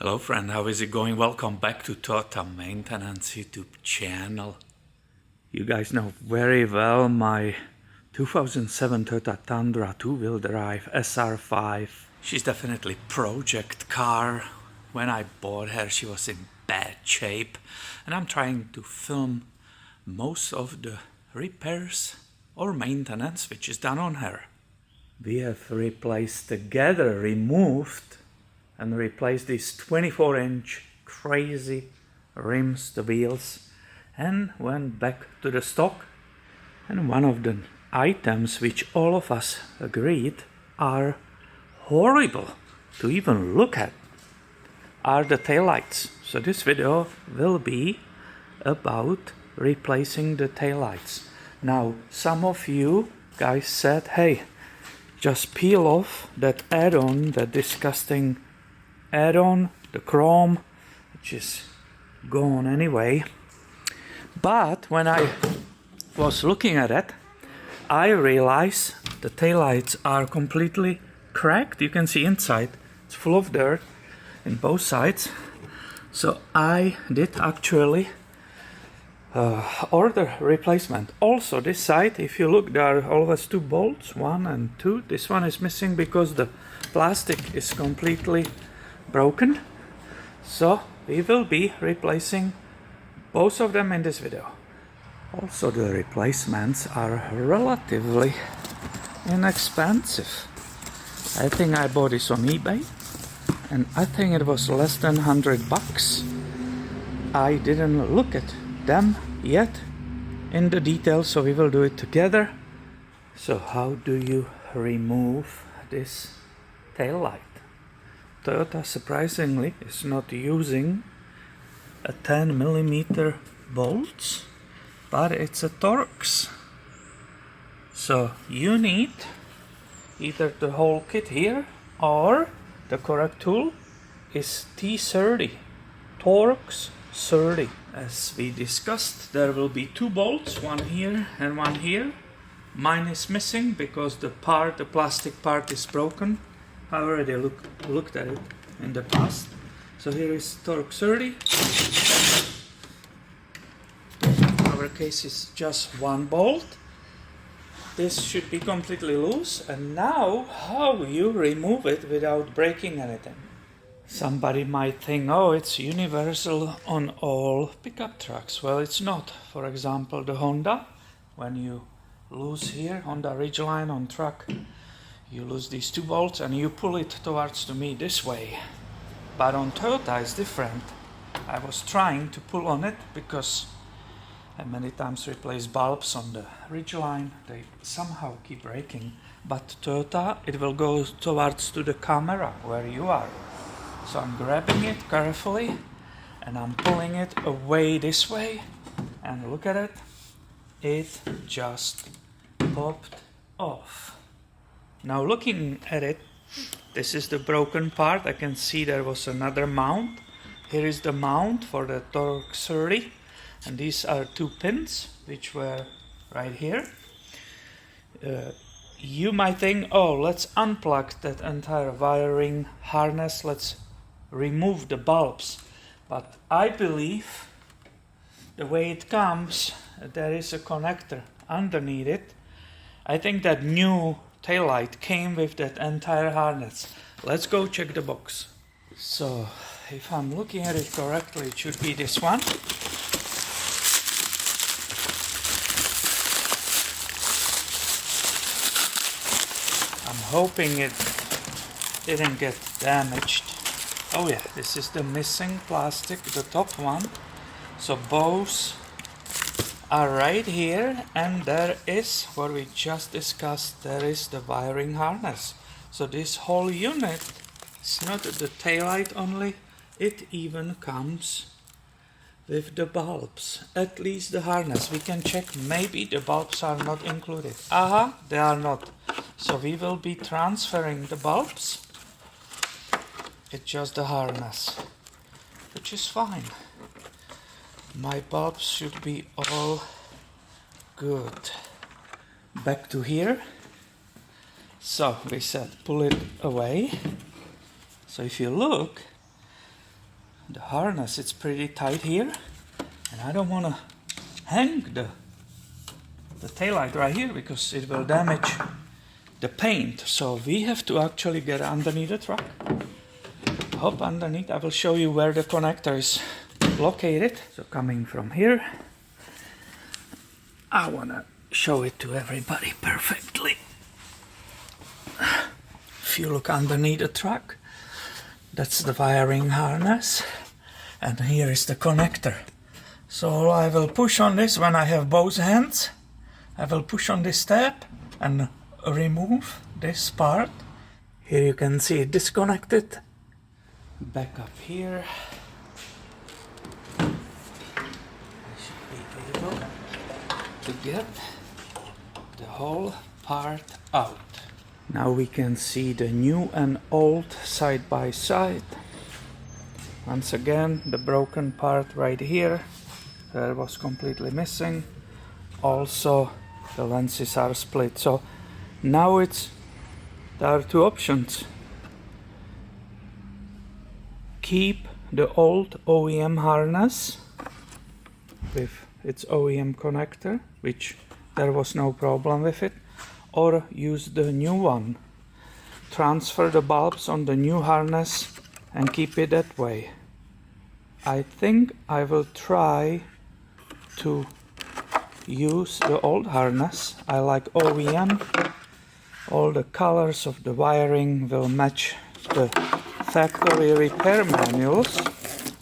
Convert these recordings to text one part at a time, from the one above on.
Hello friend, how is it going? Welcome back to Toyota Maintenance YouTube channel. You guys know very well my 2007 Toyota Tundra two-wheel drive SR5. She's definitely project car. When I bought her she was in bad shape and I'm trying to film most of the repairs or maintenance which is done on her. We have replaced together, removed and replaced these 24-inch crazy rims, the wheels, and went back to the stock. And one of the items which all of us agreed are horrible to even look at are the taillights. So this video will be about replacing the taillights. Now some of you guys said, hey, just peel off that add-on, that disgusting add-on, the chrome, which is gone anyway. But when I was looking at it, I realized the taillights are completely cracked. You can see inside, it's full of dirt in both sides. So I did actually order replacement. Also this side, if you look, there are always two bolts, 1 and 2. This one is missing because the plastic is completely broken. So we will be replacing both of them in this video. Also the replacements are relatively inexpensive. I think I bought this on eBay and I think it was less than 100 bucks. I didn't look at them yet in the details, so we will do it together. So how do you remove this tail light? Toyota surprisingly is not using a 10mm bolts, but it's a Torx. So you need either the whole kit here or the correct tool is T30, Torx 30. As we discussed, there will be two bolts, one here and one here. Mine is missing because the plastic part is broken. I already looked at it in the past. So here is Torx 30. In our case is just one bolt. This should be completely loose. And now how you remove it without breaking anything? Somebody might think, oh, it's universal on all pickup trucks. Well, it's not. For example, the Honda, when you lose here on the ridgeline on truck, you lose these two bolts and you pull it towards me this way. But on Toyota it's different. I was trying to pull on it because I many times replace bulbs on the ridgeline. They somehow keep breaking. But Toyota, it will go towards to the camera where you are. So I'm grabbing it carefully and I'm pulling it away this way, and look at it, it just popped off. Now looking at it, this is the broken part. I can see there was another mount. Here is the mount for the Torx 30, and these are two pins which were right here. You might think, oh, let's unplug that entire wiring harness, let's remove the bulbs, but I believe the way it comes, there is a connector underneath it. I think that new taillight came with that entire harness. Let's go check the box. So if I'm looking at it correctly, it should be this one. I'm hoping it didn't get damaged. Oh yeah, this is the missing plastic, the top one. So both are right here, and there is what we just discussed, there is the wiring harness. So this whole unit is not the taillight only, it even comes with the bulbs, at least the harness. We can check, maybe the bulbs are not included. Aha, they are not. So we will be transferring the bulbs. It's just the harness, which is fine. My bulbs should be all good. Back to here. So we said pull it away. So if you look, the harness, it's pretty tight here, and I don't want to hang the taillight right here because it will damage the paint. So we have to actually get underneath the truck, hop underneath. I will show you where the connector is located. So coming from here, I want to show it to everybody perfectly. If you look underneath the truck, that's the wiring harness, and here is the connector. So I will push on this when I have both hands. I will push on this tab and remove this part. Here you can see it disconnected. Back up here. I should be able to get the whole part out. Now we can see the new and old side by side. Once again, the broken part right here that was completely missing. Also, the lenses are split. So now there are two options. Keep the old OEM harness with its OEM connector, which there was no problem with it, or use the new one. Transfer the bulbs on the new harness and keep it that way. I think I will try to use the old harness. I like OEM. All the colors of the wiring will match the factory repair manuals.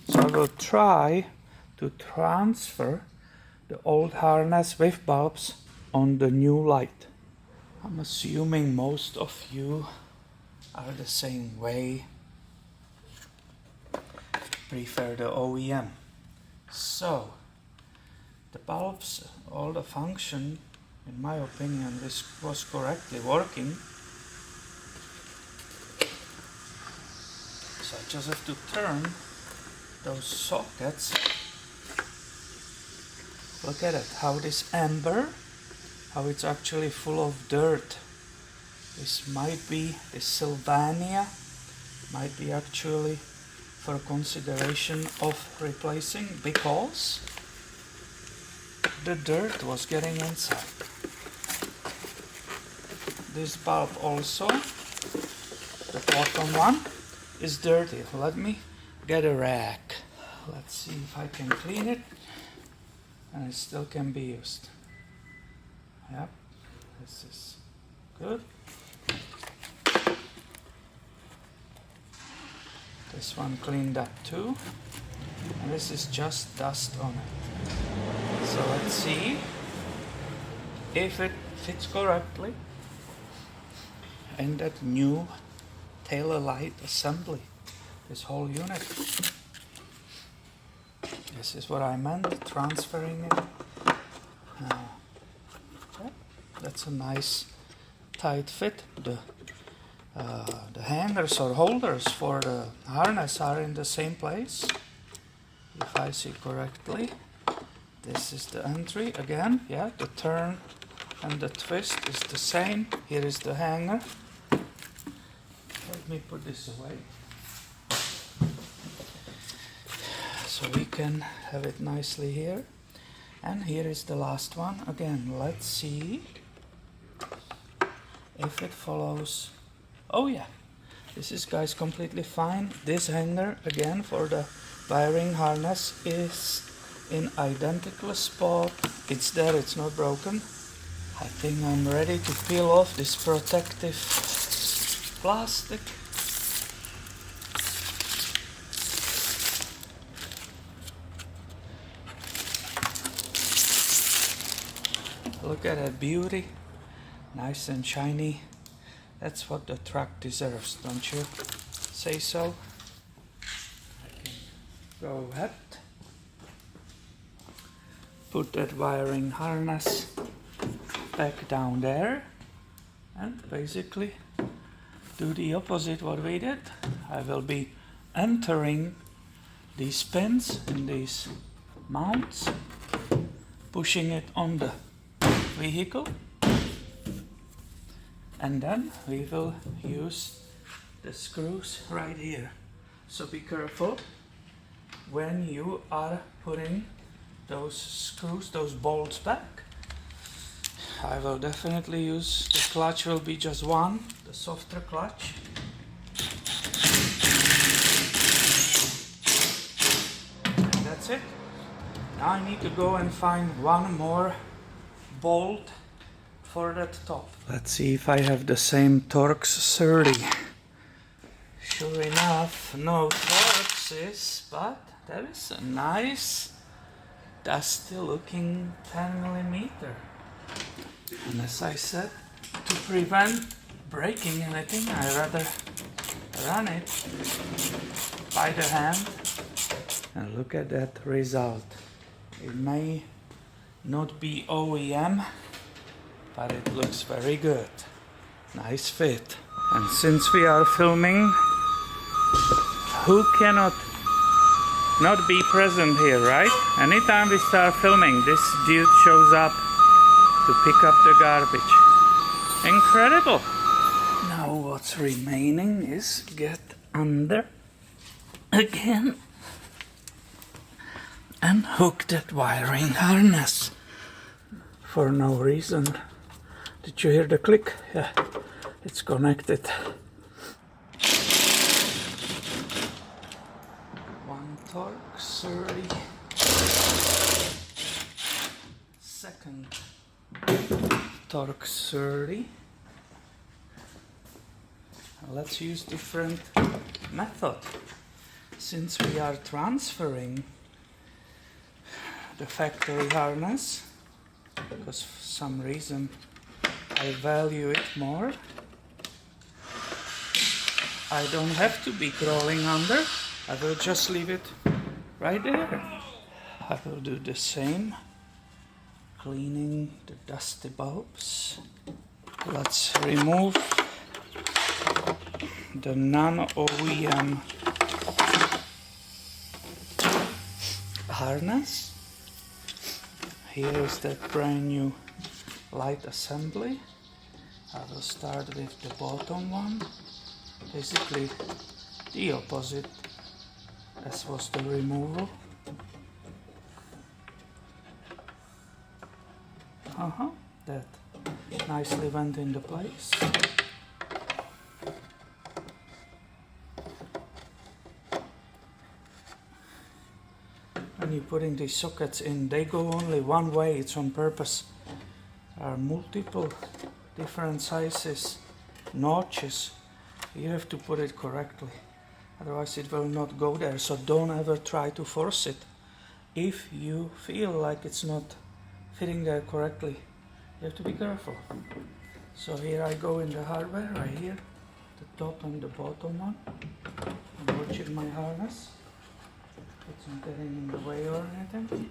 So I will try to transfer the old harness with bulbs on the new light. I'm assuming most of you are the same way, prefer the OEM. So the bulbs, all the function, in my opinion, this was correctly working. So I just have to turn those sockets. Look at it, how this amber, how it's actually full of dirt. This Sylvania might be actually for consideration of replacing, because the dirt was getting inside. This bulb also, the bottom one, is dirty. Let me get a rag. Let's see if I can clean it and it still can be used. Yep, this is good. This one cleaned up too, and this is just dust on it. So let's see if it fits correctly in that new tail light assembly, this whole unit. This is what I meant, transferring it. That's a nice tight fit. The hangers or holders for the harness are in the same place, if I see correctly. This is the entry again, yeah, the turn and the twist is the same. Here is the hanger. Let me put this away so we can have it nicely here. And here is the last one. Again, let's see if it follows. Oh yeah, this is, guys, completely fine. This hanger again for the wiring harness is in identical spot. It's there, it's not broken. I think I'm ready to peel off this protective plastic. Look at that beauty, nice and shiny. That's what the truck deserves, don't you say so? I can go ahead, put that wiring harness back down there, and basically do the opposite what we did. I will be entering these pins in these mounts, pushing it on the vehicle, and then we will use the screws right here. So be careful, when you are putting those screws, those bolts back. I will definitely use, the clutch will be just one, the softer clutch. And that's it. Now I need to go and find one more bolt for that top. Let's see if I have the same Torx 30. Sure enough, no Torxes, but there is a nice dusty looking 10mm. And as I said, to prevent breaking anything, I rather run it by the hand. And look at that result. It may not be OEM, but it looks very good. Nice fit. And since we are filming, who cannot not be present here, right? Anytime we start filming, this dude shows up to pick up the garbage. Incredible! Now what's remaining is get under again and hook that wiring harness for no reason. Did you hear the click? Yeah, it's connected. One Torx 30. Second Torx 30. Let's use different method. Since we are transferring the factory harness, because for some reason I value it more, I don't have to be crawling under. I will just leave it right there. I will do the same, cleaning the dusty bulbs. Let's remove the non-OEM harness. Here is that brand new light assembly. I will start with the bottom one. Basically the opposite as was the removal. That nicely went into place. When you're putting these sockets in, they go only one way, it's on purpose. There are multiple different sizes, notches. You have to put it correctly, otherwise it will not go there, so don't ever try to force it. If you feel like it's not fitting there correctly, you have to be careful. So here I go in the hardware, right here, the top and the bottom one. I'm watching my harness. It's not getting in the way or anything.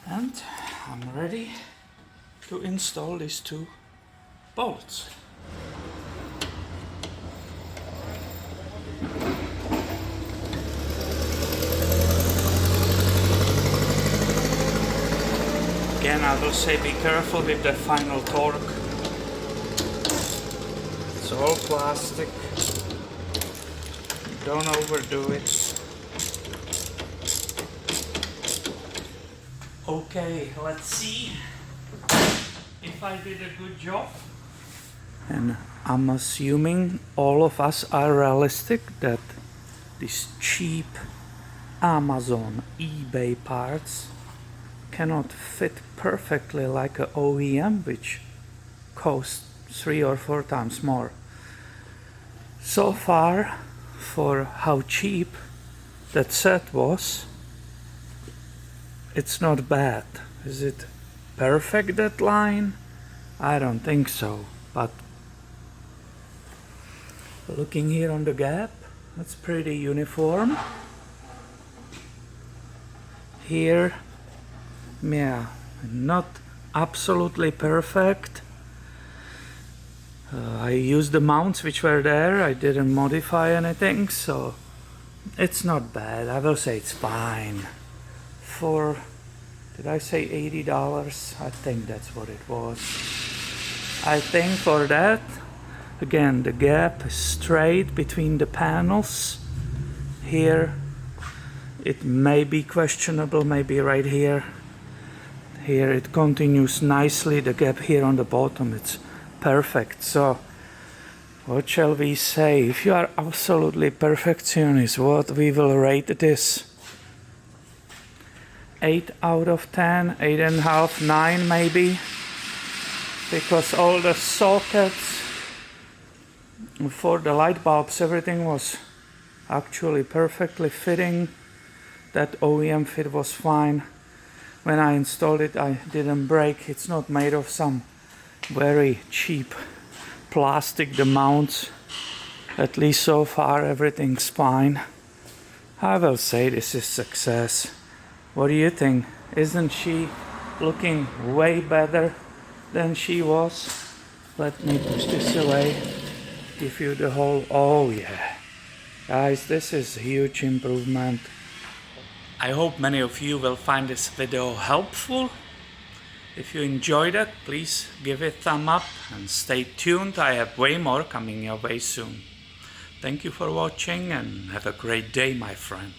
And I'm ready to install these two bolts. Again, I will say be careful with the final torque. It's all plastic. Don't overdo it. Okay, let's see if I did a good job. And I'm assuming all of us are realistic that these cheap Amazon, eBay parts cannot fit perfectly like a OEM, which costs 3 or 4 times more. So far, for how cheap that set was, it's not bad. Is it perfect, that line? I don't think so, but looking here on the gap, it's pretty uniform. Here, yeah, not absolutely perfect. I used the mounts which were there, I didn't modify anything, so it's not bad. I will say it's fine. For, did I say $80? I think that's what it was. I think for that Again, the gap is straight between the panels. Here it may be questionable, maybe right here. Here it continues nicely, the gap here on the bottom, it's perfect. So what shall we say? If you are absolutely perfectionist, what we will rate this? 8 out of 10, 8.5, 9 maybe, because all the sockets for the light bulbs, everything was actually perfectly fitting. That OEM fit was fine. When I installed it, I didn't break. It's not made of some very cheap plastic, the mounts. At least so far everything's fine. I will say this is success. What do you think? Isn't she looking way better than she was? Let me push this away. Give you the whole, oh yeah. Guys, this is a huge improvement. I hope many of you will find this video helpful. If you enjoyed it, please give it a thumb up and stay tuned. I have way more coming your way soon. Thank you for watching and have a great day, my friend.